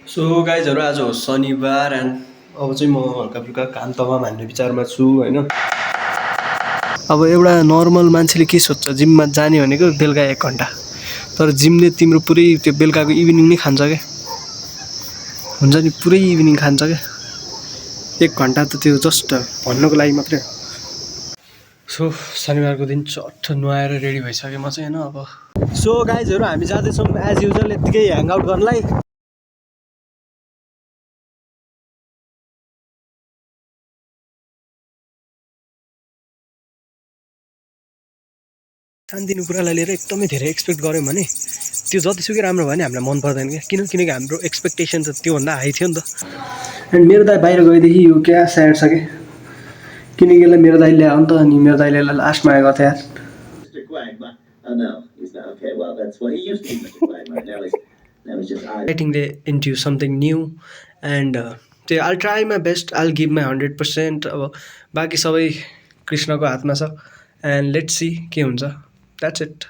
So गाइजहरू आज हो शनिबार एन्ड अब चाहिँ म हल्का फुल्का काम तमाम हान्ने विचारमा छु होइन। अब एउटा नर्मल मान्छेले के सोध्छ, जिममा जाने भनेको बेलुका 1 घन्टा, तर जिमले तिम्रो पुरै त्यो बेलुकाको इभिनिङ नै खान्छ क्या, हुन्छ नि, पुरै इभिनिङ खान्छ क्या। 1 घन्टा त त्यो जस्ट भन्नुको लागि मात्रै हो। सो शनिबारको दिन चट्ट नुहाएर रेडी भइसकेँ म चाहिँ होइन। अब सो गाइजहरू हामी जाँदैछौँ एज युजल यत्तिकै ह्याङआउट गर्नलाई। सानोतिनो कुरालाई लिएर एकदमै धेरै एक्सपेक्ट गऱ्यौँ भने त्यो जतिसुकै राम्रो भयो भने हामीलाई मन पर्दैन क्या, किनकि हाम्रो एक्सपेक्टेसन त त्योभन्दा हाई थियो नि त। एन्ड मेरो दाइ बाहिर गएदेखि यो क्या स्याड छ क्या, किनकि यसलाई मेरो दाइले ल्यायो नि त, अनि मेरो दाइले यसलाई लास्ट माया गर्थ्यो यार। Getting into something new and त्यो I'll try my best, I'll give my 100%। अब बाँकी सबै कृष्णको हातमा छ एन्ड लेट्स सी के हुन्छ, द्याट्स इट।